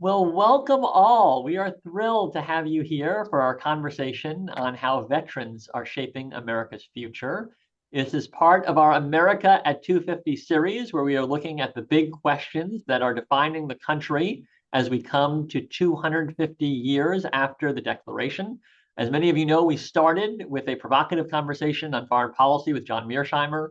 Well, welcome all. We are thrilled to have you here for our conversation on how veterans are shaping America's future. This is part of our America at 250 series, where we are looking at the big questions that are defining the country as we come to 250 years after the Declaration. As many of you know, we started with a provocative conversation on foreign policy with John Mearsheimer.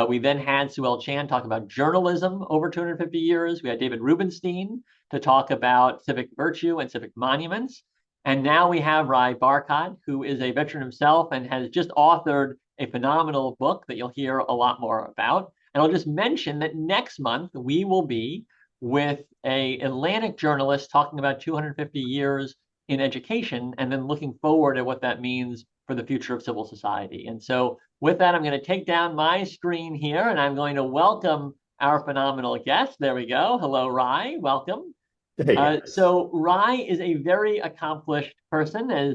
We then had Sue L. Chan talk about journalism over 250 years. We had David Rubenstein to talk about civic virtue and civic monuments. And now we have Rye Barcott, who is a veteran himself and has just authored a phenomenal book that you'll hear a lot more about. And I'll just mention that next month we will be with a Atlantic journalist talking about 250 years in education and then looking forward at what that means for the future of civil society. And so with that, I'm going to take down my screen here and I'm going to welcome our phenomenal guest. There we go. Hello, Rye. Welcome. Hey guys. So Rye is a very accomplished person, as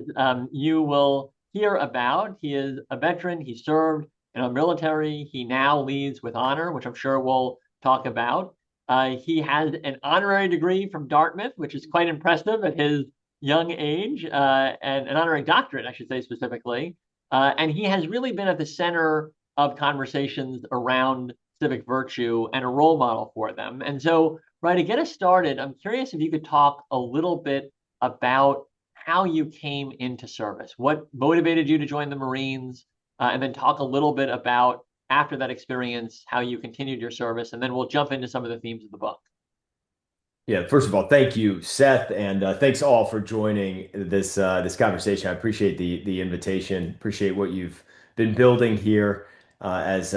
you will hear about. He is a veteran. He served in our military. He now leads with honor, which I'm sure we'll talk about. He has an honorary degree from Dartmouth, which is quite impressive at his young age, and an honorary doctorate, I should say specifically. And he has really been at the center of conversations around civic virtue and a role model for them. And so, right, to get us started, I'm curious if you could talk a little bit about how you came into service. What motivated you to join the Marines? And then talk a little bit about, after that experience, how you continued your service. And then we'll jump into some of the themes of the book. Yeah, first of all, thank you, Seth, and thanks all for joining this conversation. I appreciate the invitation. Appreciate what you've been building here as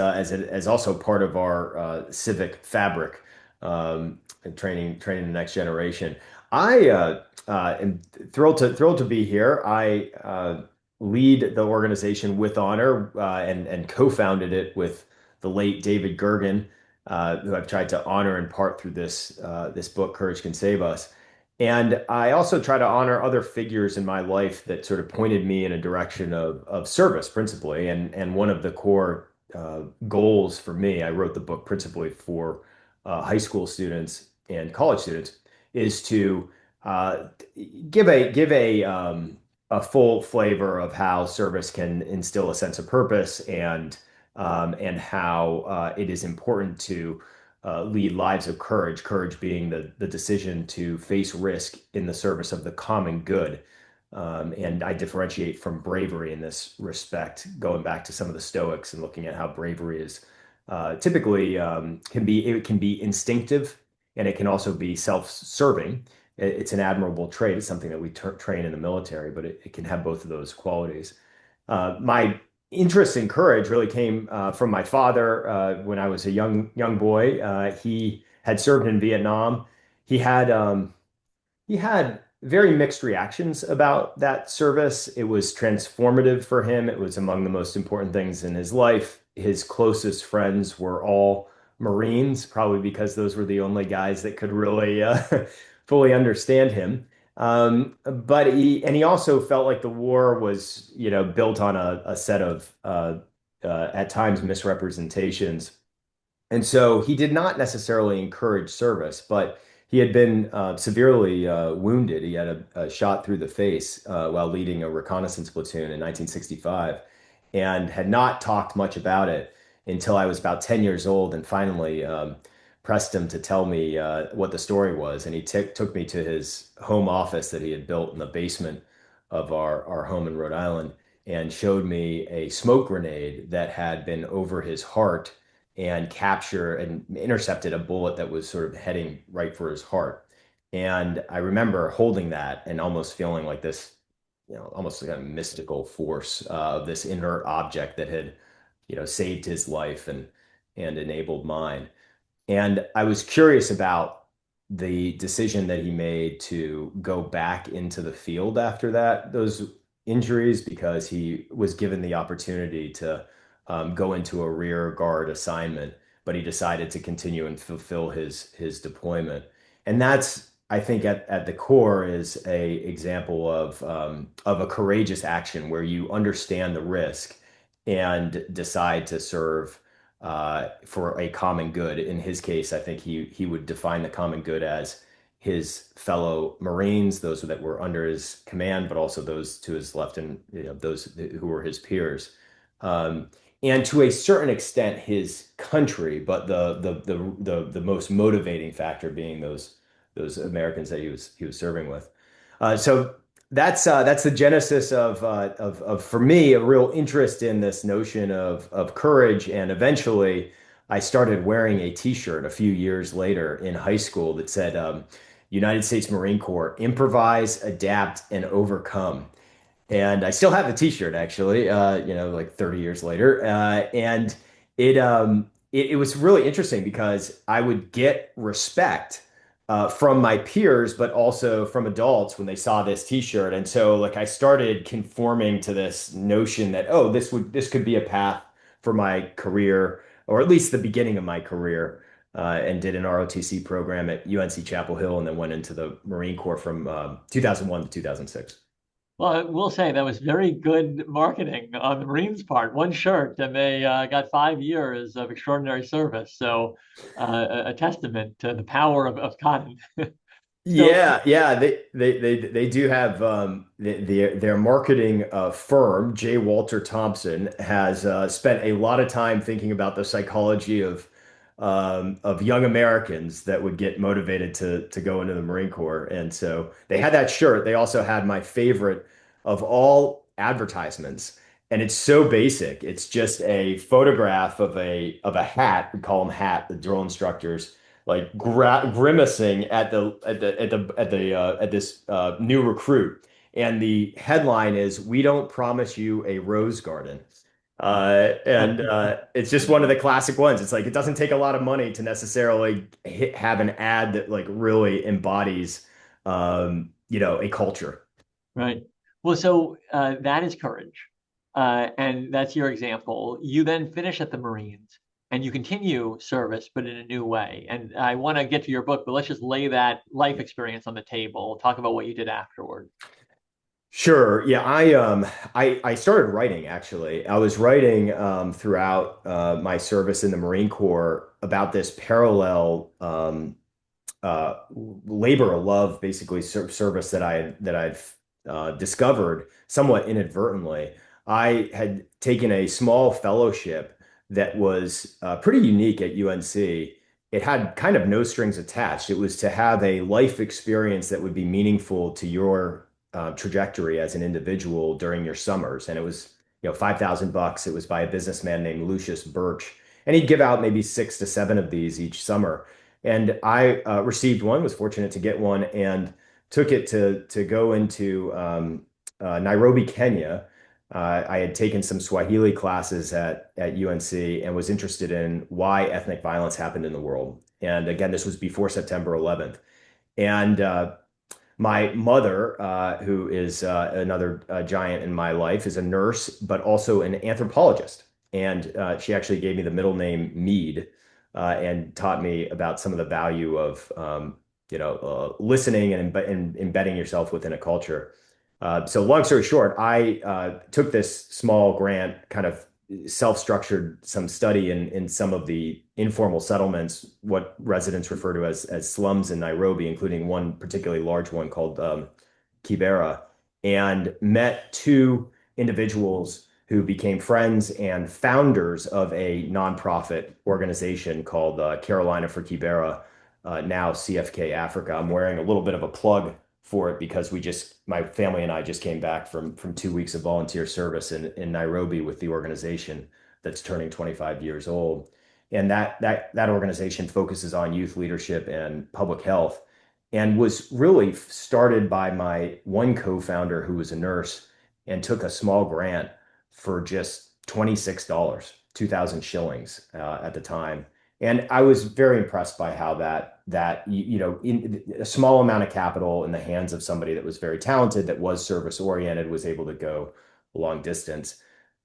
also part of our civic fabric, and training the next generation. I am thrilled to be here. I lead the organization with honor, and co-founded it with the late David Gergen, who I've tried to honor in part through this book, Courage Can Save Us. And I also try to honor other figures in my life that sort of pointed me in a direction of service, principally. And one of the core goals for me, I wrote the book principally for high school students and college students, is to uh, give a full flavor of how service can instill a sense of purpose and how it is important to lead lives of courage, courage being the decision to face risk in the service of the common good. And I differentiate from bravery in this respect, going back to some of the Stoics and looking at how bravery is typically it can be instinctive and it can also be self-serving. It's an admirable trait. It's something that we train in the military, but it can have both of those qualities. My interest in courage really came from my father when I was a young boy. He had served in Vietnam. He had he had very mixed reactions about that service. It was transformative for him. It was among the most important things in his life. His closest friends were all Marines, probably because those were the only guys that could really fully understand him. But he also felt like the war was, built on a set of at times misrepresentations. And so he did not necessarily encourage service, but he had been severely wounded. He had a shot through the face while leading a reconnaissance platoon in 1965 and had not talked much about it until I was about 10 years old and finally pressed him to tell me what the story was. And he took me to his home office that he had built in the basement of our home in Rhode Island and showed me a smoke grenade that had been over his heart and capture and intercepted a bullet that was sort of heading right for his heart. And I remember holding that and almost feeling like this, almost like a mystical force of this inert object that had, saved his life and enabled mine. And I was curious about the decision that he made to go back into the field after those injuries, because he was given the opportunity to go into a rear guard assignment, but he decided to continue and fulfill his deployment. And that's, I think, at the core is a example of a courageous action where you understand the risk and decide to serve for a common good. In his case, I think he would define the common good as his fellow Marines, those that were under his command, but also those to his left and those who were his peers. And to a certain extent, his country, but the most motivating factor being those Americans that he was serving with. So that's the genesis of for me a real interest in this notion of courage, and eventually I started wearing a T-shirt a few years later in high school that said United States Marine Corps, improvise, adapt, and overcome. And I still have the T-shirt actually, like 30 years later. And it was really interesting because I would get respect from my peers, but also from adults when they saw this T-shirt. And so, like, I started conforming to this notion that, oh, this could be a path for my career, or at least the beginning of my career. And did an ROTC program at UNC Chapel Hill, and then went into the Marine Corps from 2001 to 2006. Well, I will say that was very good marketing on the Marines' part. One shirt, and they got 5 years of extraordinary service. So, a testament to the power of cotton. So, Yeah. They do have their marketing firm, J. Walter Thompson, has spent a lot of time thinking about the psychology of young Americans that would get motivated to go into the Marine Corps. And so they had that shirt. They also had my favorite of all advertisements. And it's so basic. It's just a photograph of a hat. We call them hat, the drill instructors, like grimacing at this new recruit. And the headline is, "We don't promise you a rose garden." And it's just one of the classic ones. It's like it doesn't take a lot of money to necessarily have an ad that like really embodies, a culture. right. Well, so that is courage. And that's your example. You then finish at the Marines and you continue service, but in a new way. And I want to get to your book, but let's just lay that life experience on the table. Talk about what you did afterward. Sure. Yeah, I started writing actually. I was writing throughout my service in the Marine Corps about this parallel labor of love, basically service that I'd discovered somewhat inadvertently. I had taken a small fellowship that was pretty unique at UNC. It had kind of no strings attached. It was to have a life experience that would be meaningful to your trajectory as an individual during your summers. And it was, $5,000. It was by a businessman named Lucius Birch, and he'd give out maybe 6 to 7 of these each summer. And I received one, was fortunate to get one, and took it to go into Nairobi, Kenya. I had taken some Swahili classes at UNC and was interested in why ethnic violence happened in the world. And again, this was before September 11th. And my mother, who is another giant in my life, is a nurse, but also an anthropologist. And she actually gave me the middle name Mead, and taught me about some of the value of listening and embedding yourself within a culture. So long story short, I took this small grant, kind of self-structured some study in some of the informal settlements, what residents refer to as slums in Nairobi, including one particularly large one called Kibera, and met two individuals who became friends and founders of a nonprofit organization called Carolina for Kibera, now CFK Africa. I'm wearing a little bit of a plug for it because my family and I just came back from 2 weeks of volunteer service in Nairobi with the organization that's turning 25 years old. And that organization focuses on youth leadership and public health, and was really started by my one co-founder who was a nurse and took a small grant for just $26, 2,000 shillings at the time. And I was very impressed by how in a small amount of capital in the hands of somebody that was very talented, that was service oriented, was able to go a long distance.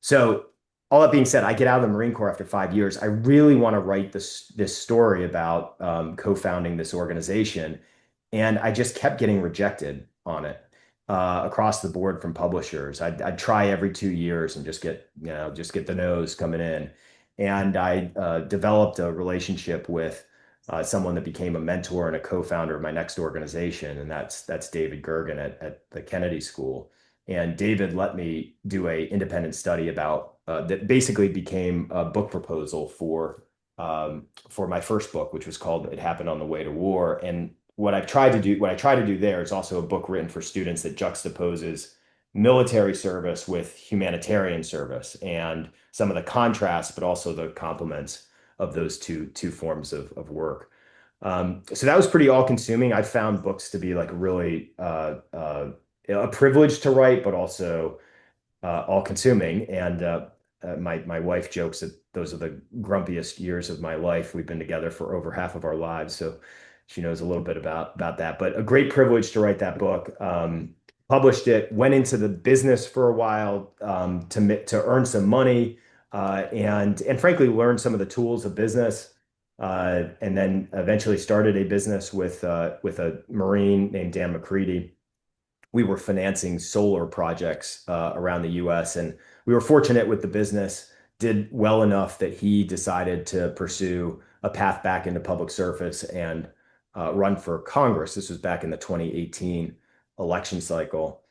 So all that being said, I get out of the Marine Corps after 5 years. I really want to write this story about co-founding this organization. And I just kept getting rejected on it across the board from publishers. I'd try every 2 years and just get the no's coming in. And I developed a relationship with someone that became a mentor and a co-founder of my next organization, and that's David Gergen at the Kennedy School. And David let me do a independent study about that basically became a book proposal for my first book, which was called "It Happened on the Way to War." And what I try to do there is also a book written for students that juxtaposes military service with humanitarian service and some of the contrasts, but also the complements of those two forms of work. So that was pretty all-consuming. I found books to be like really a privilege to write, but also all-consuming. And my wife jokes that those are the grumpiest years of my life. We've been together for over half of our lives, so she knows a little bit about that. But a great privilege to write that book. Published it, went into the business for a while to earn some money and frankly learn some of the tools of business. And then eventually started a business with a Marine named Dan McCready. We were financing solar projects around the US, and we were fortunate with the business, did well enough that he decided to pursue a path back into public service and run for Congress. This was back in the 2018 election cycle.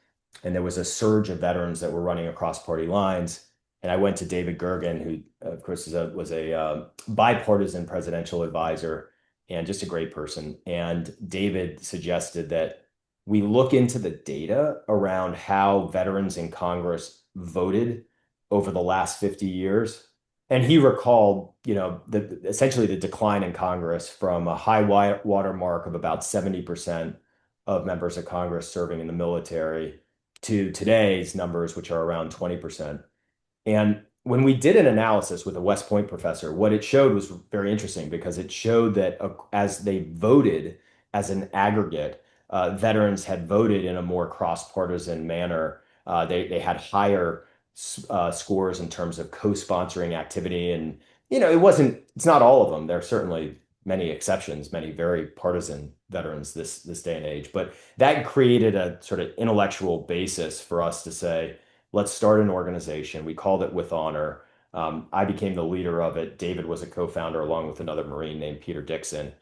And there was a surge of veterans that were running across party lines. And I went to David Gergen, who, of course, was a bipartisan presidential advisor and just a great person. And David suggested that we look into the data around how veterans in Congress voted over the last 50 years. And he recalled, essentially the decline in Congress from a high water mark of about 70% of members of Congress serving in the military to today's numbers, which are around 20%. And when we did an analysis with a West Point professor, what it showed was very interesting because it showed that as they voted as an aggregate, veterans had voted in a more cross-partisan manner. They had higher scores in terms of co-sponsoring activity. And, it's not all of them. There are certainly many exceptions, many very partisan veterans this day and age. But that created a sort of intellectual basis for us to say, let's start an organization. We called it With Honor. I became the leader of it. David was a co-founder along with another Marine named Peter Dixon.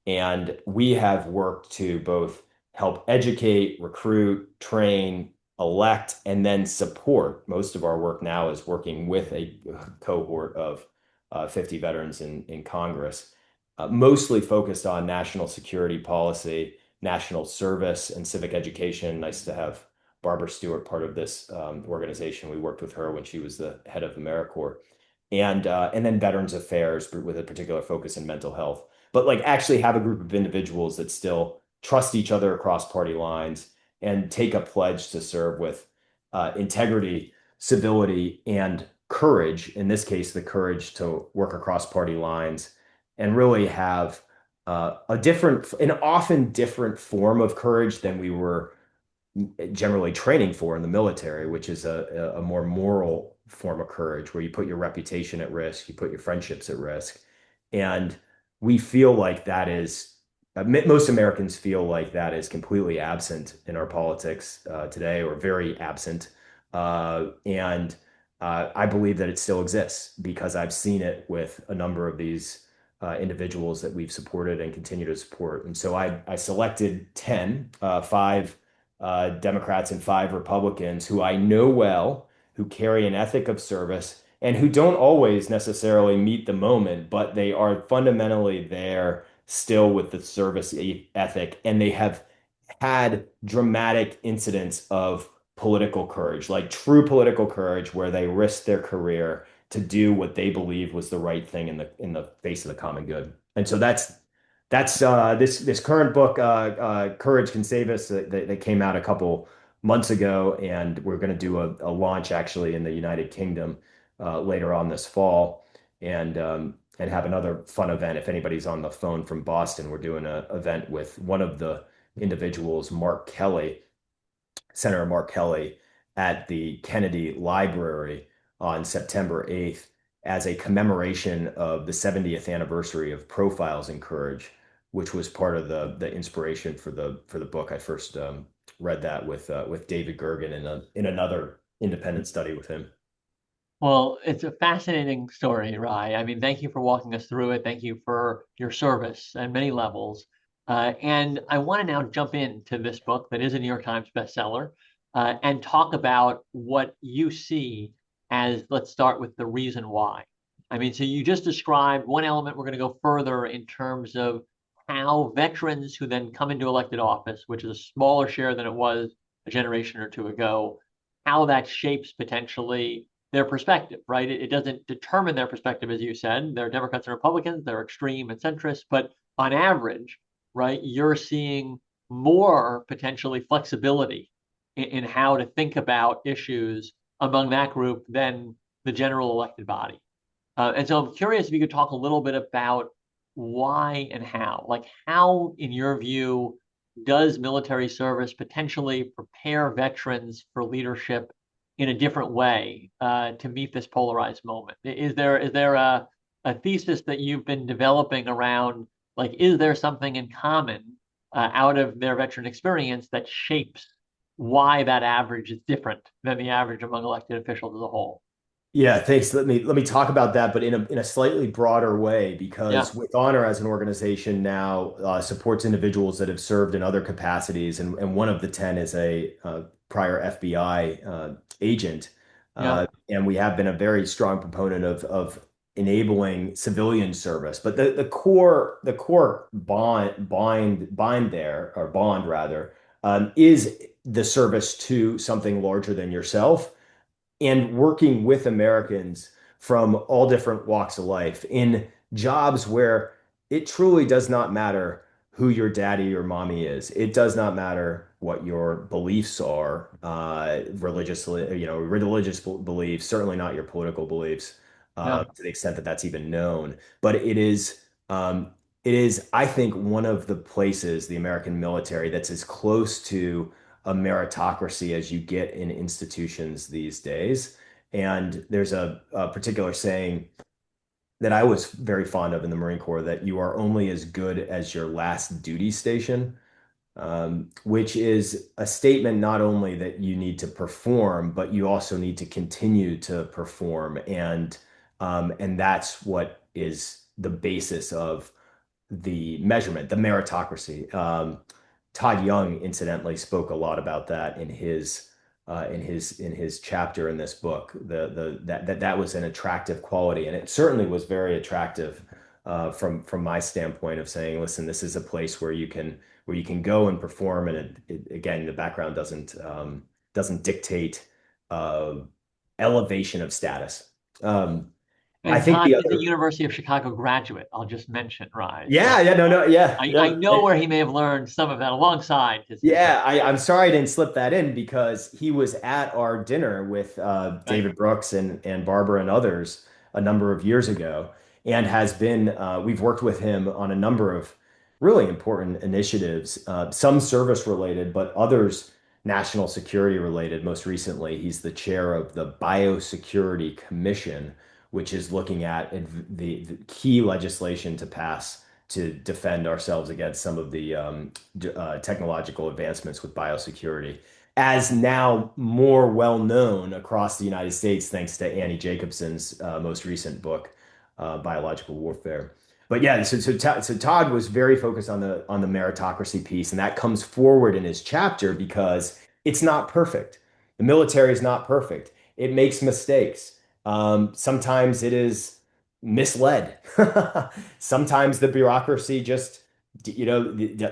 And we have worked to both help educate, recruit, train, elect, and then support. Most of our work now is working with a cohort of 50 veterans in Congress, mostly focused on national security policy, national service, and civic education. Nice to have Barbara Stewart part of this organization. We worked with her when she was the head of AmeriCorps. And then Veterans Affairs with a particular focus in mental health. But like actually have a group of individuals that still trust each other across party lines and take a pledge to serve with integrity, civility, and courage. In this case, the courage to work across party lines and really have an often different form of courage than we were generally training for in the military, which is a more moral form of courage where you put your reputation at risk, you put your friendships at risk. And we feel like that is, most Americans feel like that is completely absent in our politics today, or very absent. And I believe that it still exists because I've seen it with a number of these individuals that we've supported and continue to support. And so I selected 10, five Democrats and five Republicans who I know well, who carry an ethic of service and who don't always necessarily meet the moment, but they are fundamentally there still with the service ethic. And they have had dramatic incidents of political courage, like true political courage, where they risked their career to do what they believe was the right thing in the face of the common good. And so that's this current book, Courage Can Save Us, that came out a couple months ago, and we're going to do a launch actually in the United Kingdom later on this fall, and have another fun event. If anybody's on the phone from Boston, we're doing an event with one of the individuals, Mark Kelly, Senator Mark Kelly, at the Kennedy Library on September 8th as a commemoration of the 70th anniversary of Profiles in Courage, which was part of the inspiration for the book. I first read that with David Gergen in another independent study with him. Well, it's a fascinating story, Rye. I mean, thank you for walking us through it. Thank you for your service at many levels. And I want to now jump into this book that is a New York Times bestseller, and talk about what you see as, let's start with the reason why. I mean, so you just described one element. We're going to go further in terms of how veterans who then come into elected office, which is a smaller share than it was a generation or two ago, how that shapes potentially their perspective, right? It doesn't determine their perspective, as you said. There are Democrats and Republicans, they're extreme and centrist, but on average, right, you're seeing more potentially flexibility in how to think about issues among that group than the general elected body. And so I'm curious if you could talk a little bit about why and how. Like, how, in your view, does military service potentially prepare veterans for leadership in a different way to meet this polarized moment? Is there a thesis that you've been developing around, like, is there something in common out of their veteran experience that shapes why that average is different than the average among elected officials as a whole? Yeah, thanks. Let me talk about that, but in a slightly broader way, Yeah, because With Honor as an organization now supports individuals that have served in other capacities, and one of the 10 is a prior FBI agent, yeah, and we have been a very strong proponent of enabling civilian service. But the core bind there, or bond rather, is the service to something larger than yourself and working with Americans from all different walks of life in jobs where it truly does not matter who your daddy or mommy is. It does not matter what your beliefs are, religiously, religious beliefs, certainly not your political beliefs, yeah. to the extent that that's even known. But it is, I think, one of the places, the American military, that's as close to a meritocracy as you get in institutions these days. And there's a particular saying that I was very fond of in the Marine Corps, that you are only as good as your last duty station, which is a statement not only that you need to perform, but you also need to continue to perform. And that's what is the basis of the measurement, the meritocracy. Todd Young, incidentally, spoke a lot about that in his chapter in this book. That was an attractive quality, and it certainly was very attractive from my standpoint of saying, listen, this is a place where you can go and perform, and again, the background doesn't dictate uh, elevation of status. I And think Todd the is a other, University of Chicago graduate. I'll just mention, right? So yeah, yeah, no, no, yeah, I yeah. know where he may have learned some of that alongside his Yeah, study. I'm sorry I didn't slip that in because he was at our dinner with Right. David Brooks and Barbara and others a number of years ago, and we've worked with him on a number of really important initiatives, some service related, but others national security related. Most recently, he's the chair of the Biosecurity Commission, which is looking at the key legislation to pass to defend ourselves against some of the technological advancements with biosecurity, as now more well known across the United States, thanks to Annie Jacobson's most recent book, Biological Warfare. But yeah, so Todd was very focused on the meritocracy piece, and that comes forward in his chapter because it's not perfect. The military is not perfect. It makes mistakes. Sometimes it is misled. Sometimes the bureaucracy just,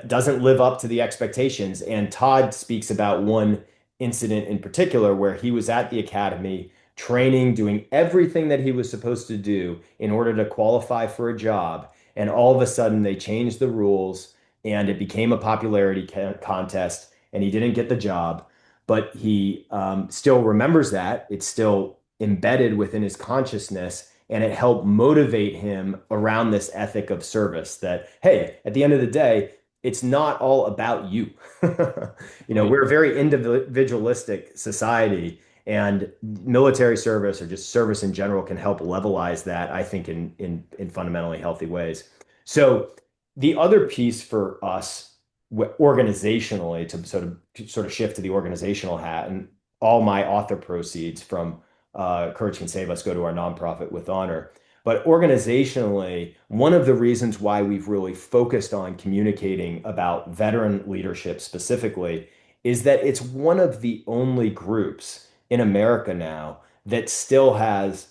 doesn't live up to the expectations. And Todd speaks about one incident in particular where he was at the academy training, doing everything that he was supposed to do in order to qualify for a job. And all of a sudden they changed the rules and it became a popularity contest and he didn't get the job. But he still remembers that. It's still embedded within his consciousness, and it helped motivate him around this ethic of service that, hey, at the end of the day, it's not all about you. Right. We're a very individualistic society, and military service or just service in general can help levelize that, I think, in fundamentally healthy ways. So the other piece for us organizationally, to sort of shift to the organizational hat, and all my author proceeds from Courage Can Save Us, go to our nonprofit with honor. But organizationally, one of the reasons why we've really focused on communicating about veteran leadership specifically is that it's one of the only groups in America now that still has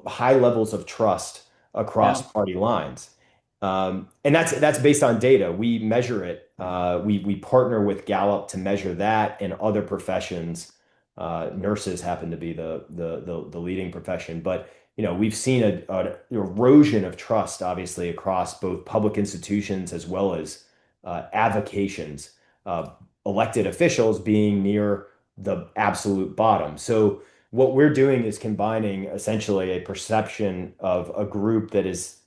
high levels of trust across Yeah. party lines. And that's based on data. We measure it. We partner with Gallup to measure that and other professions. Nurses happen to be the leading profession, but we've seen an erosion of trust, obviously, across both public institutions as well as avocations, uh, elected officials being near the absolute bottom. So what we're doing is combining essentially a perception of a group that is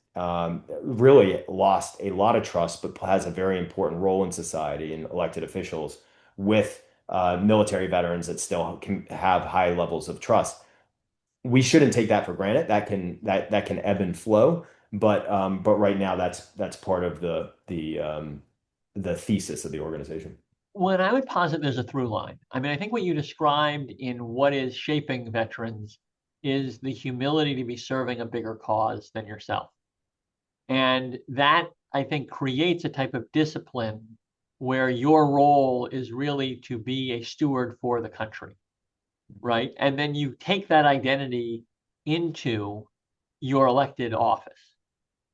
really lost a lot of trust, but has a very important role in society and elected officials with military veterans that still can have high levels of trust. We shouldn't take that for granted. That can ebb and flow, but right now that's part of the thesis of the organization. When I would posit there's a through line. I mean, I think what you described in what is shaping veterans is the humility to be serving a bigger cause than yourself. And that, I think, creates a type of discipline where your role is really to be a steward for the country, right? And then you take that identity into your elected office,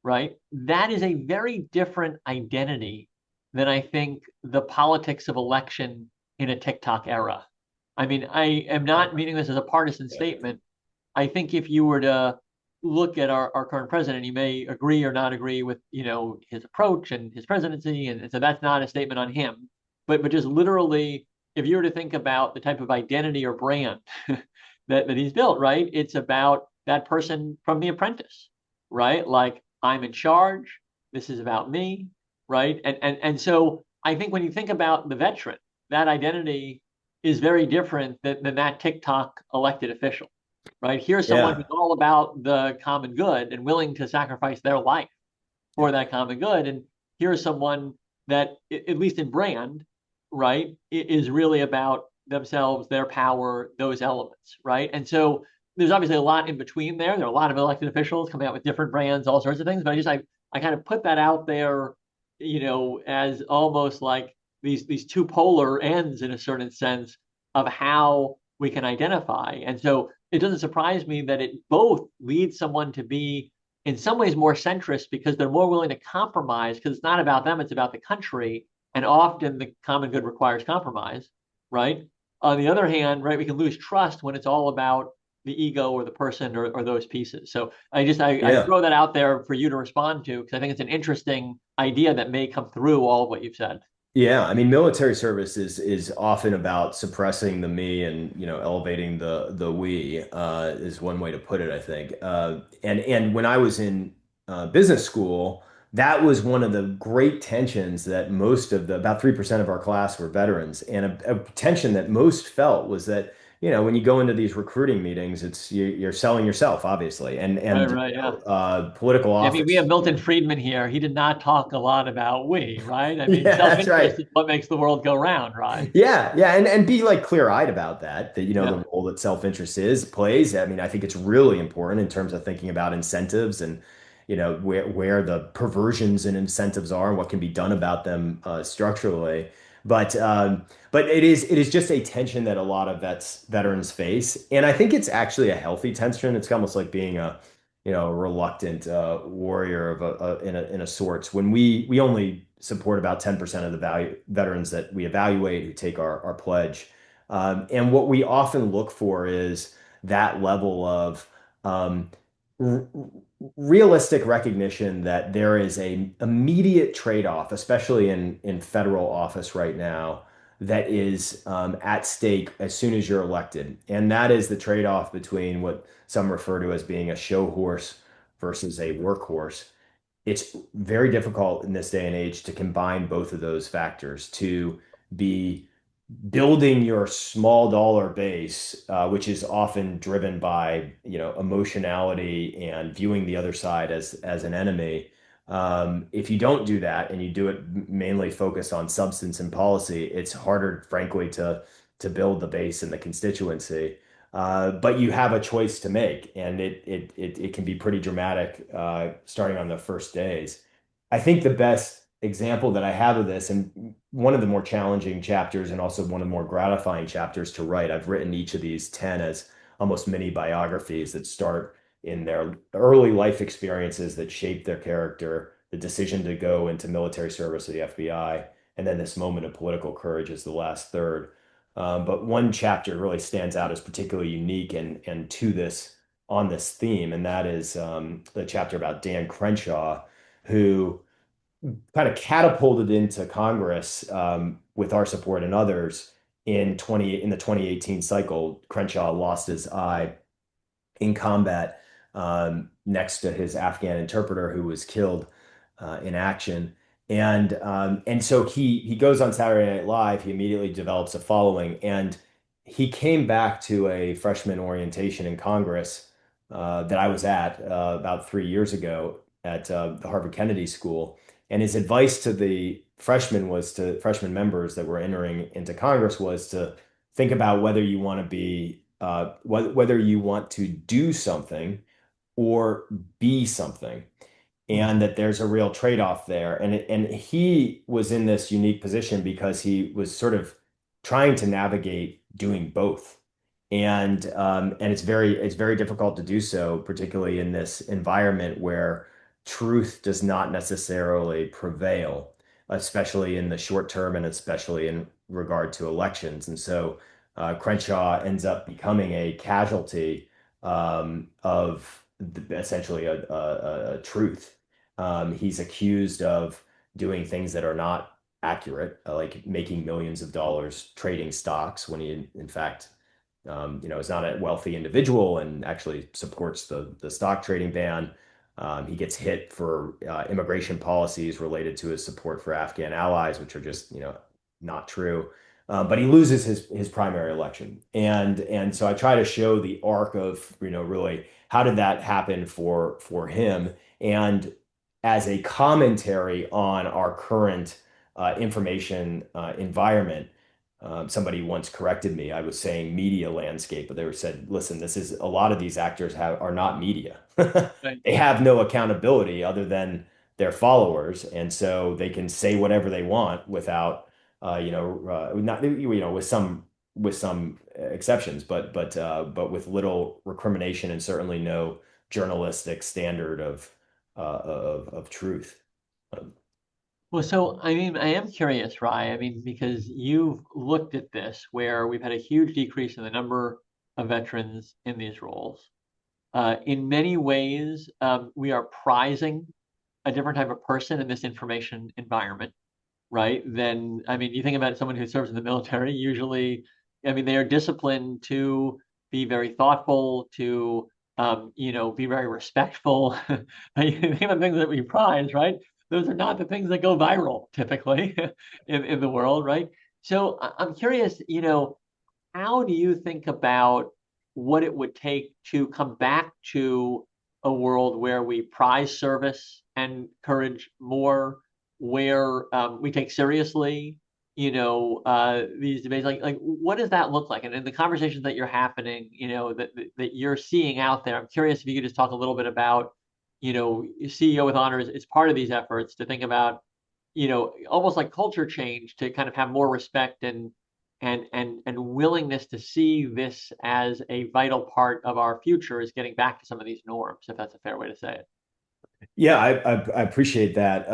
right? That is a very different identity than I think the politics of election in a TikTok era. I mean, I am not meaning this as a partisan Yeah. statement. I think if you were to look at our current president, you may agree or not agree with, his approach and his presidency. And so that's not a statement on him. But just literally, if you were to think about the type of identity or brand that he's built, right? It's about that person from The Apprentice, right? Like, I'm in charge. This is about me, right? And so I think when you think about the veteran, that identity is very different than that TikTok elected official, right? Here's someone Yeah. who's all about the common good and willing to sacrifice their life for that common good. And here's someone that, at least in brand, right, is really about themselves, their power, those elements, right? And so there's obviously a lot in between there. There are a lot of elected officials coming out with different brands, all sorts of things. But I kind of put that out there, as almost like these two polar ends in a certain sense of how we can identify. And so it doesn't surprise me that it both leads someone to be in some ways more centrist because they're more willing to compromise because it's not about them, it's about the country. And often the common good requires compromise, right? On the other hand, right, we can lose trust when it's all about the ego or the person or those pieces. So I Yeah. throw that out there for you to respond to because I think it's an interesting idea that may come through all of what you've said. Yeah, I mean, military service is often about suppressing the me and elevating the we is one way to put it, I think. And when I was in business school, that was one of the great tensions that most of the about 3% of our class were veterans, and a tension that most felt was that when you go into these recruiting meetings, you're selling yourself, obviously, and Right, right, yeah. political I mean, we have office. Milton Friedman here. He did not talk a lot about we, right? I mean, Yeah, that's self-interest right. is what makes the world go round, right? Yeah, yeah, and be like clear-eyed about that the Yeah. role that self-interest is plays. I mean, I think it's really important in terms of thinking about incentives and where the perversions and incentives are and what can be done about them structurally. But it is just a tension that a lot of veterans face, and I think it's actually a healthy tension. It's almost like being a reluctant warrior of in a sorts. When we only support about 10% of the value veterans that we evaluate who take our pledge. And what we often look for is that level of um, r realistic recognition that there is a immediate trade-off, especially in federal office right now, that is at stake as soon as you're elected. And that is the trade-off between what some refer to as being a show horse versus a workhorse. It's very difficult in this day and age to combine both of those factors, to be building your small dollar base, which is often driven by emotionality and viewing the other side as an enemy. If you don't do that and you do it mainly focused on substance and policy, it's harder, frankly, to build the base and the constituency. But you have a choice to make, and it can be pretty dramatic starting on the first days. I think the best example that I have of this, and one of the more challenging chapters, and also one of the more gratifying chapters to write, I've written each of these 10 as almost mini biographies that start in their early life experiences that shape their character, the decision to go into military service of the FBI, and then this moment of political courage is the last third. But one chapter really stands out as particularly unique and to this on this theme, and that is the chapter about Dan Crenshaw, who kind of catapulted into Congress with our support and others in the 2018 cycle. Crenshaw lost his eye in combat next to his Afghan interpreter who was killed in action. And so he goes on Saturday Night Live. He immediately develops a following, and he came back to a freshman orientation in Congress that I was at about 3 years ago at the Harvard Kennedy School. And his advice to the freshman members that were entering into Congress was to think about whether you want to be whether you want to do something or be something, Mhm. and that there's a real trade-off there. And he was in this unique position because he was sort of trying to navigate doing both. And it's very difficult to do so, particularly in this environment where truth does not necessarily prevail, especially in the short term and especially in regard to elections. And so Crenshaw ends up becoming a casualty of essentially a truth. He's accused of doing things that are not accurate, like making millions of dollars trading stocks when he, in fact, is not a wealthy individual and actually supports the stock trading ban. He gets hit for immigration policies related to his support for Afghan allies, which are just, not true. But he loses his primary election, and so I try to show the arc of, really how did that happen for him, and as a commentary on our current information environment. Somebody once corrected me. I was saying media landscape, but they were said, listen, this is a lot of these actors are not media. Right. They have no accountability other than their followers, and so they can say whatever they want without, not, with some exceptions, but with little recrimination and certainly no journalistic standard of truth. Um, Well, so I mean, I am curious, Rye. I mean, because you've looked at this where we've had a huge decrease in the number of veterans in these roles. In many ways, we are prizing a different type of person in this information environment, right? Then, I mean, you think about someone who serves in the military, usually, I mean, they are disciplined to be very thoughtful, to, be very respectful. You think about things that we prize, right? Those are not the things that go viral typically in the world, right? So I'm curious, how do you think about what it would take to come back to a world where we prize service and courage more, where we take seriously, these debates? Like, what does that look like? And in the conversations that you're happening, that you're seeing out there, I'm curious if you could just talk a little bit about, CEO with honors is part of these efforts to think about, almost like culture change to kind of have more respect and willingness to see this as a vital part of our future is getting back to some of these norms, if that's a fair way to say it. Yeah, I appreciate that.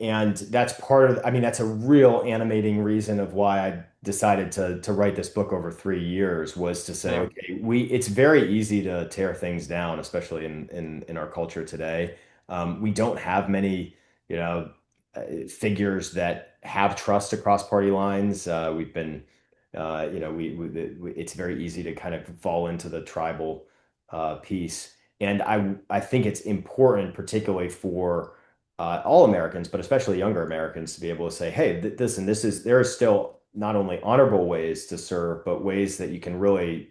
And that's part of, I mean, that's a real animating reason of why I decided to write this book over 3 years, was to say, Yeah. okay, it's very easy to tear things down, especially in our culture today. We don't have many, figures that have trust across party lines. We've been, it's very easy to kind of fall into the tribal piece. And I think it's important, particularly for all Americans, but especially younger Americans, to be able to say, hey, there are still not only honorable ways to serve, but ways that you can really,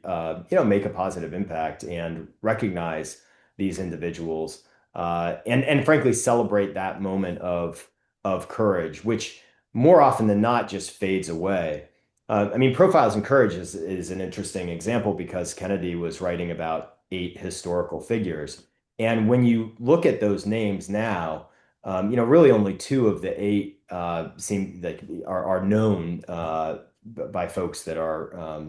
make a positive impact and recognize these individuals, and frankly celebrate that moment of courage, which more often than not just fades away. I mean, Profiles in Courage is an interesting example because Kennedy was writing about 8 historical figures. And when you look at those names now, really only 2 of the 8 seem like are known by folks that are,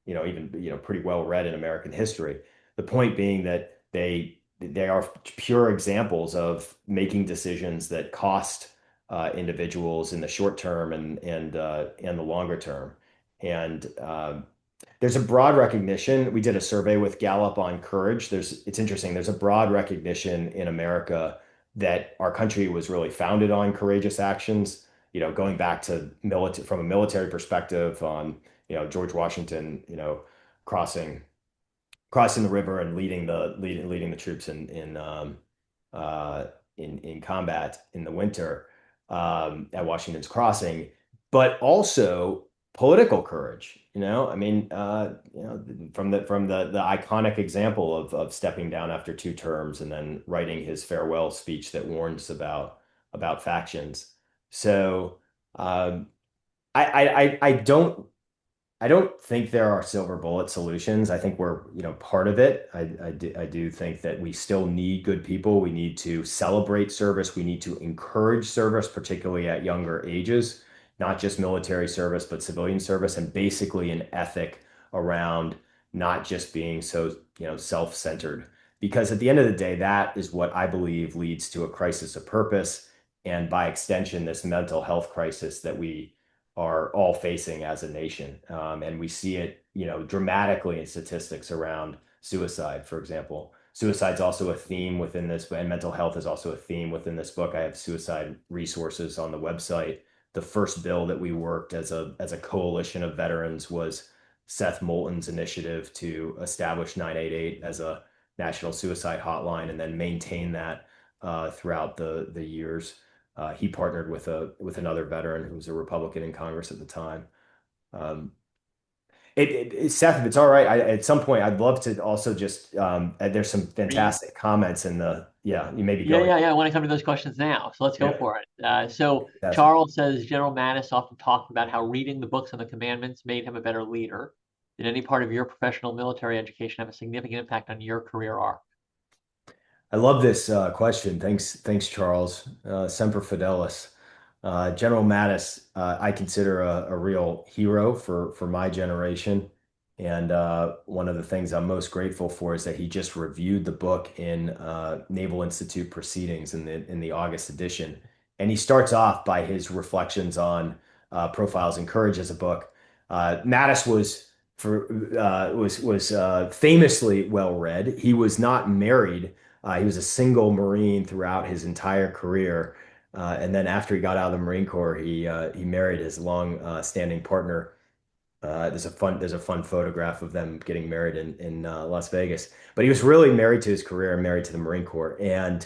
even, pretty well read in American history. The point being that they are pure examples of making decisions that cost individuals in the short term and the longer term. And there's a broad recognition. We did a survey with Gallup on courage. It's interesting. There's a broad recognition in America that our country was really founded on courageous actions. Going back to military from a military perspective on, George Washington, crossing crossing the river and leading the troops in combat in the winter at Washington's Crossing, but also political courage. I mean, from the iconic example of stepping down after 2 terms and then writing his farewell speech that warns about factions. So I don't think there are silver bullet solutions. I think we're, part of it. I do think that we still need good people. We need to celebrate service. We need to encourage service, particularly at younger ages, not just military service, but civilian service, and basically an ethic around not just being so, self-centered. Because at the end of the day, that is what I believe leads to a crisis of purpose, and by extension, this mental health crisis that we are all facing as a nation. And we see it, dramatically in statistics around suicide, for example. Suicide's also a theme within this, and mental health is also a theme within this book. I have suicide resources on the website. The first bill that we worked as a coalition of veterans was Seth Moulton's initiative to establish 988 as a national suicide hotline and then maintain that throughout the years. He partnered with another veteran who was a Republican in Congress at the time. Um, Seth, if it's all right, at some point I'd love to also just there's some Read. fantastic comments in the yeah, you may be Yeah, going. yeah, yeah. I want to come to those questions now. So let's go Yeah, for it. So fantastic. Charles says General Mattis often talked about how reading the books on the commandments made him a better leader. Did any part of your professional military education have a significant impact on your career arc? I love this question. Thanks, Charles. Semper Fidelis. General Mattis, I consider a real hero for my generation. And one of the things I'm most grateful for is that he just reviewed the book in Naval Institute Proceedings in the August edition. And he starts off by his reflections on Profiles in Courage as a book. Mattis was famously well read. He was not married. He was a single Marine throughout his entire career. And then after he got out of the Marine Corps, he married his long standing partner. There's a fun photograph of them getting married in Las Vegas. But he was really married to his career and married to the Marine Corps and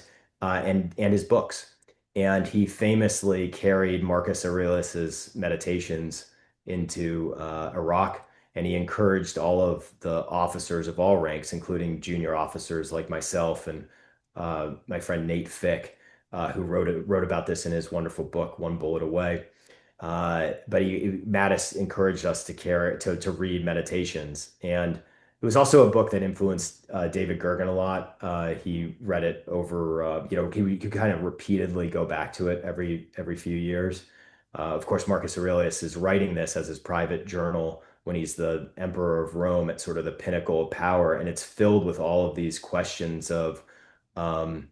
his books. And he famously carried Marcus Aurelius's Meditations into Iraq, and he encouraged all of the officers of all ranks, including junior officers like myself and my friend Nate Fick, who wrote about this in his wonderful book, One Bullet Away. But Mattis encouraged us to read Meditations, and it was also a book that influenced David Gergen a lot. He read it over, he could kind of repeatedly go back to it every few years. Of course, Marcus Aurelius is writing this as his private journal when he's the emperor of Rome at sort of the pinnacle of power, and it's filled with all of these questions um,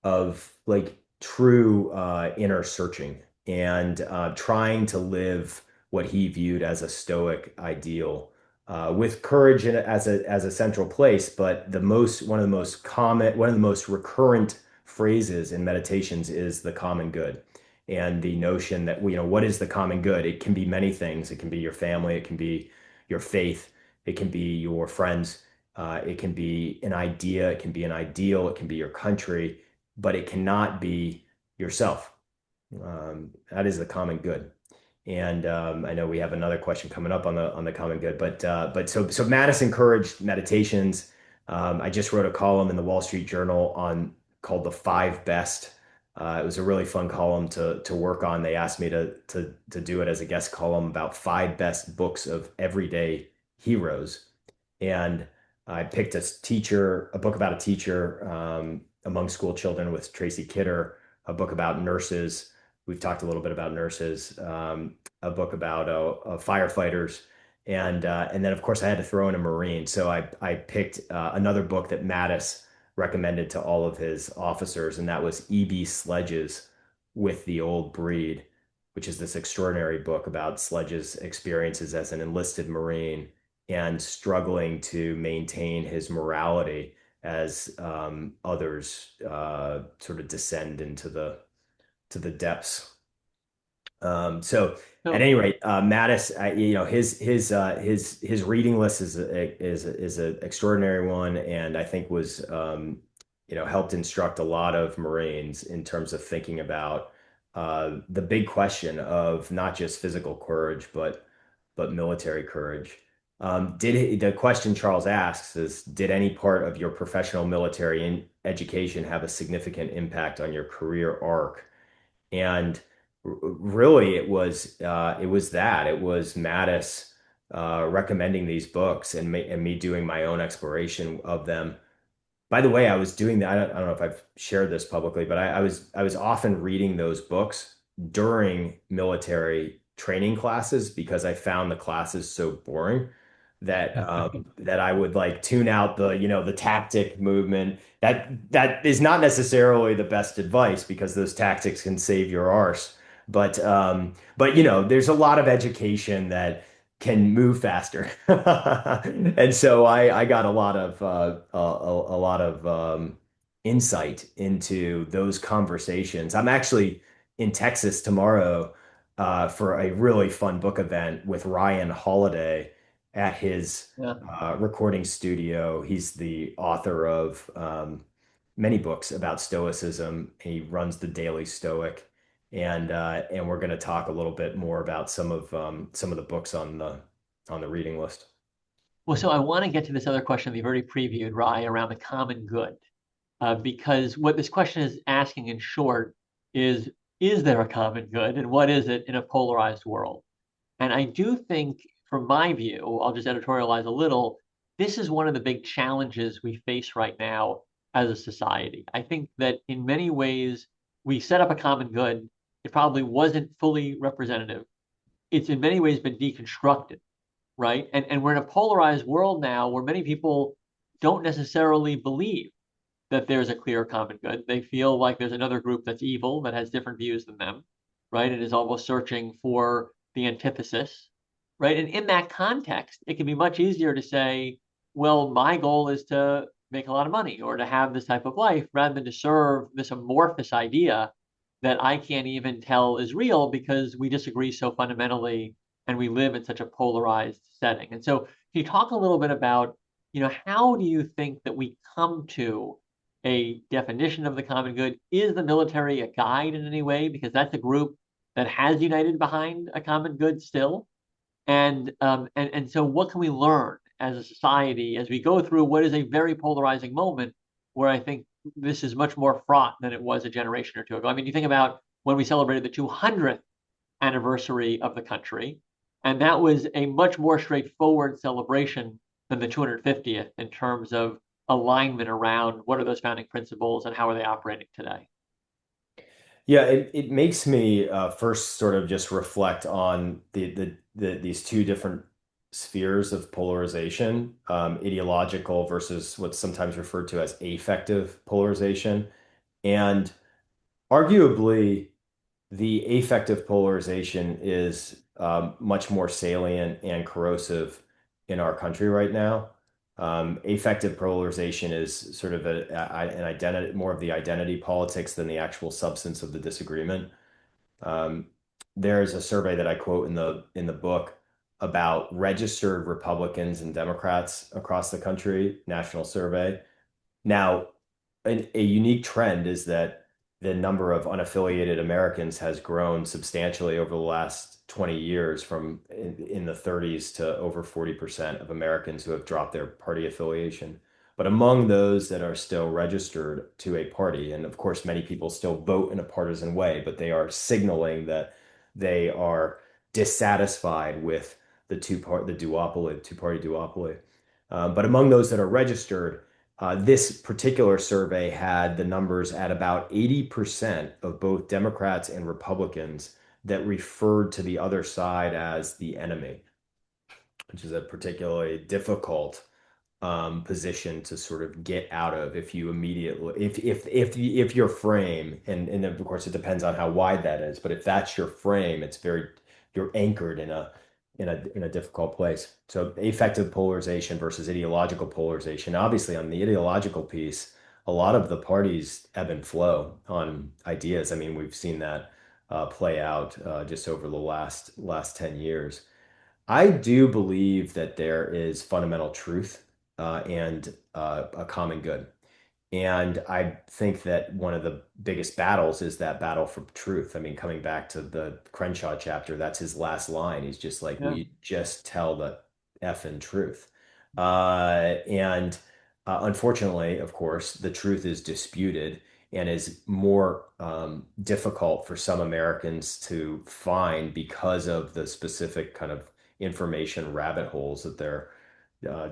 of like true inner searching and trying to live what he viewed as a Stoic ideal, with courage as a central place. But one of the most recurrent phrases in Meditations is the common good, and the notion that what is the common good? It can be many things. It can be your family. It can be your faith. It can be your friends. It can be an idea. It can be an ideal. It can be your country, but it cannot be yourself. That is the common good. And I know we have another question coming up on the common good, but so Mattis encouraged Meditations. I just wrote a column in the Wall Street Journal on called the 5 Best It was a really fun column to work on. They asked me to do it as a guest column about 5 best books of everyday heroes, and I picked a book about a teacher among school children with Tracy Kidder, a book about nurses. We've talked a little bit about nurses, a book about firefighters, and then of course I had to throw in a Marine. So I picked another book that Mattis recommended to all of his officers, and that was E.B. Sledge's With the Old Breed, which is this extraordinary book about Sledge's experiences as an enlisted Marine and struggling to maintain his morality as others sort of descend into the depths. So at So, any rate, Mattis, his reading list is an extraordinary one, and I think was helped instruct a lot of Marines in terms of thinking about the big question of not just physical courage, but military courage. The question Charles asks is, did any part of your professional military education have a significant impact on your career arc? And really, it was Mattis recommending these books and me doing my own exploration of them. By the way, I was doing that. I don't know if I've shared this publicly, but I was often reading those books during military training classes because I found the classes so boring that I would like tune out the tactic movement. That is not necessarily the best advice because those tactics can save your arse. But there's a lot of education that can move faster. And so I got a lot of insight into those conversations. I'm actually in Texas tomorrow for a really fun book event with Ryan Holiday at his yeah. recording studio. He's the author of many books about Stoicism. He runs the Daily Stoic, and we're going to talk a little bit more about some of the books on the reading list. Well, so I want to get to this other question that you've already previewed, Rye, around the common good. Because what this question is asking in short is there a common good and what is it in a polarized world? And I do think, from my view, I'll just editorialize a little, this is one of the big challenges we face right now as a society. I think that in many ways, we set up a common good. It probably wasn't fully representative. It's in many ways been deconstructed, right? And we're in a polarized world now where many people don't necessarily believe that there's a clear common good. They feel like there's another group that's evil that has different views than them, right? And is almost searching for the antithesis, right? And in that context, it can be much easier to say, well, my goal is to make a lot of money or to have this type of life rather than to serve this amorphous idea that I can't even tell is real because we disagree so fundamentally and we live in such a polarized setting. And so, can you talk a little bit about, how do you think that we come to a definition of the common good? Is the military a guide in any way? Because that's a group that has united behind a common good still. And so what can we learn as a society as we go through what is a very polarizing moment where I think this is much more fraught than it was a generation or two ago? I mean, you think about when we celebrated the 200th anniversary of the country, and that was a much more straightforward celebration than the 250th in terms of alignment around what are those founding principles and how are they operating today. Yeah, it makes me first sort of just reflect on these two different spheres of polarization, ideological versus what's sometimes referred to as affective polarization. And arguably, the affective polarization is much more salient and corrosive in our country right now. Affective polarization is sort of an identity, more of the identity politics than the actual substance of the disagreement. Um, there's a survey that I quote in the book about registered Republicans and Democrats across the country, national survey. Now, a unique trend is that the number of unaffiliated Americans has grown substantially over the last 20 years from in the 30s to over 40% of Americans who have dropped their party affiliation. But among those that are still registered to a party, and of course, many people still vote in a partisan way, but they are signaling that they are dissatisfied with the duopoly, two-party duopoly. But among those that are registered, this particular survey had the numbers at about 80% of both Democrats and Republicans that referred to the other side as the enemy, which is a particularly difficult position to sort of get out of if you immediately if your frame, and of course it depends on how wide that is, but if that's your frame, it's very, you're anchored in a difficult place. So affective polarization versus ideological polarization. Obviously, on the ideological piece, a lot of the parties ebb and flow on ideas. I mean, we've seen that play out just over the last 10 years. I do believe that there is fundamental truth and a common good. And I think that one of the biggest battles is that battle for truth. I mean, coming back to the Crenshaw chapter, that's his last line. He's just like, Yeah. "Will you just tell the effing truth?" And unfortunately, of course, the truth is disputed and is more difficult for some Americans to find because of the specific kind of information rabbit holes that they're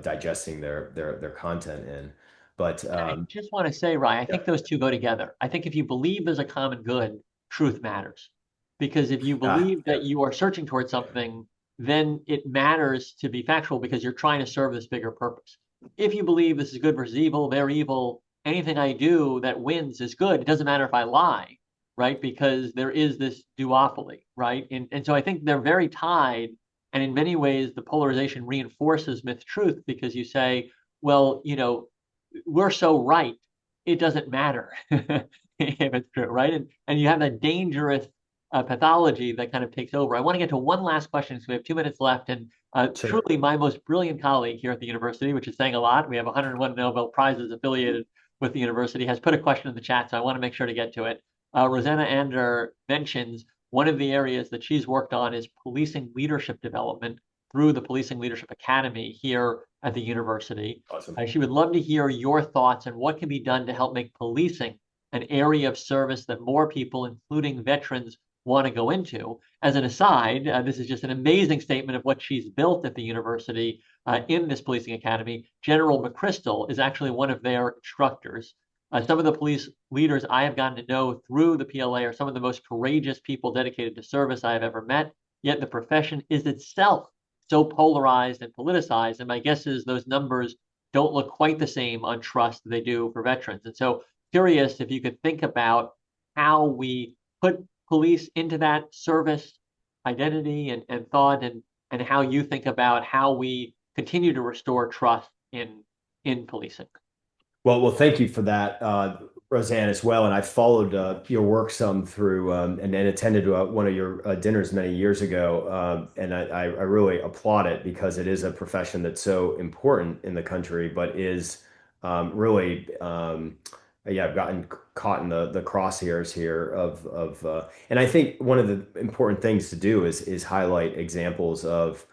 digesting their content in. But I just want to say, Rye, I yeah. think those two go together. I think if you believe there's a common good, truth matters. Because if you believe Yeah. that you are searching towards something, then it matters to be factual because you're trying to serve this bigger purpose. If you believe this is good versus evil, they're evil, anything I do that wins is good. It doesn't matter if I lie, right? Because there is this duopoly, right? And so I think they're very tied. And in many ways, the polarization reinforces myth truth because you say, well, we're so right, it doesn't matter if it's true, right? And you have that dangerous pathology that kind of takes over. I want to get to one last question, so we have 2 minutes left. And Sure. truly, my most brilliant colleague here at the university, which is saying a lot, we have 101 Nobel Prizes affiliated with the university, has put a question in the chat, so I want to make sure to get to it. Rosanna Ander mentions one of the areas that she's worked on is policing leadership development through the Policing Leadership Academy here at the university. Awesome. She would love to hear your thoughts on what can be done to help make policing an area of service that more people, including veterans, want to go into. As an aside, this is just an amazing statement of what she's built at the university in this policing academy. General McChrystal is actually one of their instructors. Some of the police leaders I have gotten to know through the PLA are some of the most courageous people dedicated to service I have ever met, yet the profession is itself so polarized and politicized. And my guess is those numbers don't look quite the same on trust that they do for veterans. And so curious if you could think about how we put police into that service identity and thought, and how you think about how we continue to restore trust in policing. Well, thank you for that, Roseanne, as well. And I followed your work some through and attended one of your dinners many years ago. And I really applaud it because it is a profession that's so important in the country, but is really, yeah, I've gotten caught in the crosshairs here and I think one of the important things to do is highlight examples of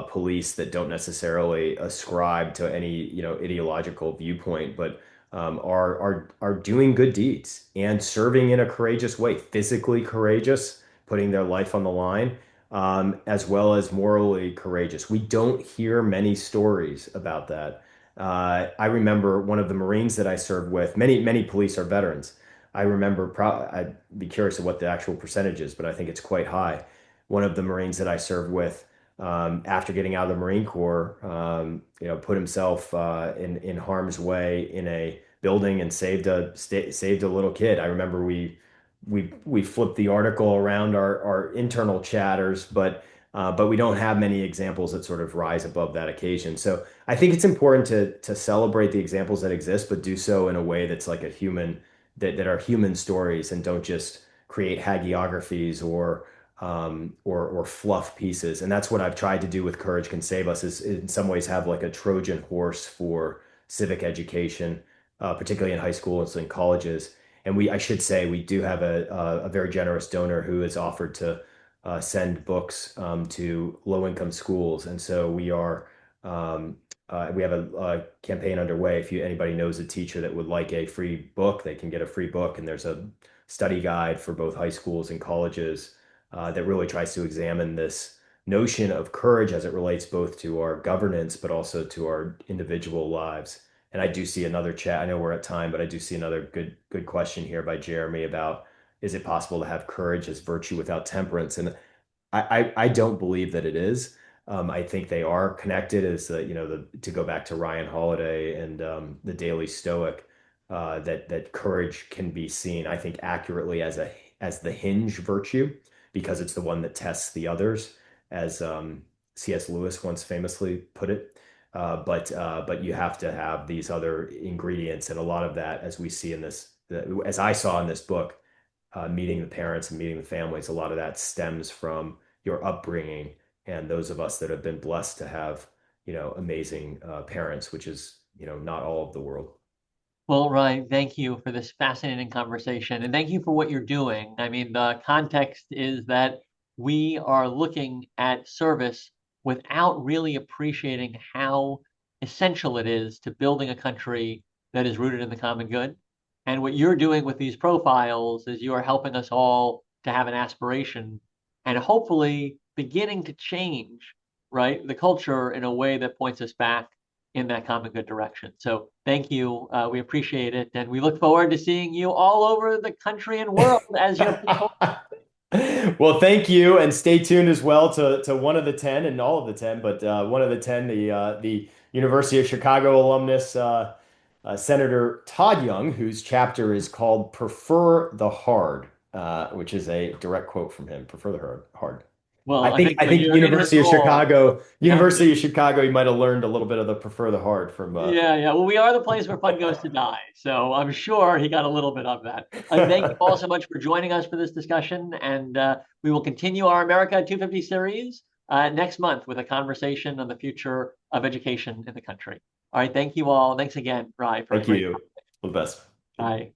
police that don't necessarily ascribe to any, ideological viewpoint, but are doing good deeds and serving in a courageous way, physically courageous, putting their life on the line, as well as morally courageous. We don't hear many stories about that. I remember one of the Marines that I served with. Many police are veterans. I remember, I'd be curious of what the actual percentage is, but I think it's quite high. One of the Marines that I served with, after getting out of the Marine Corps, put himself in harm's way in a building and saved a little kid. I remember we flipped the article around our internal chatters, but we don't have many examples that sort of rise above that occasion. So I think it's important to celebrate the examples that exist, but do so in a way that's like a human that are human stories and don't just create hagiographies or fluff pieces. And that's what I've tried to do with Courage Can Save Us is in some ways have like a Trojan horse for civic education, particularly in high school and in colleges. And I should say, we do have a very generous donor who has offered to send books to low-income schools. And so we are We have a campaign underway. If anybody knows a teacher that would like a free book, they can get a free book. And there's a study guide for both high schools and colleges that really tries to examine this notion of courage as it relates both to our governance, but also to our individual lives. And I do see another chat. I know we're at time, but I do see another good question here by Jeremy about, is it possible to have courage as virtue without temperance? And I don't believe that it is. I think they are connected as to go back to Ryan Holiday and the Daily Stoic, that courage can be seen, I think, accurately as the hinge virtue, because it's the one that tests the others, as C.S. Lewis once famously put it. But you have to have these other ingredients, and a lot of that, as we see in this, as I saw in this book, meeting the parents and meeting the families, a lot of that stems from your upbringing, and those of us that have been blessed to have, amazing parents, which is, not all of the world. Well, Ryan, thank you for this fascinating conversation, and thank you for what you're doing. I mean, the context is that we are looking at service without really appreciating how essential it is to building a country that is rooted in the common good. And what you're doing with these profiles is you are helping us all to have an aspiration and hopefully beginning to change, right, the culture in a way that points us back in that common good direction. So thank you. We appreciate it. And we look forward to seeing you all over the country and world as your Well, thank you, and stay tuned as well to one of the 10 and all of the 10, but one of the 10, the University of Chicago alumnus, Senator Todd Young, whose chapter is called "Prefer the Hard," which is a direct quote from him. Prefer the hard. well, I I think think I think you're in his role. Yeah, University of Chicago, you might have learned a little bit of the "Prefer the Hard" from. yeah. Well, we are the place where fun goes to die. So I'm sure he got a little bit of that. Thank you all so much for joining us for this discussion. And we will continue our America 250 series next month with a conversation on the future of education in the country. All right. Thank you all. Thanks again, Rye, for a Thank great you. conversation. All the best. Bye.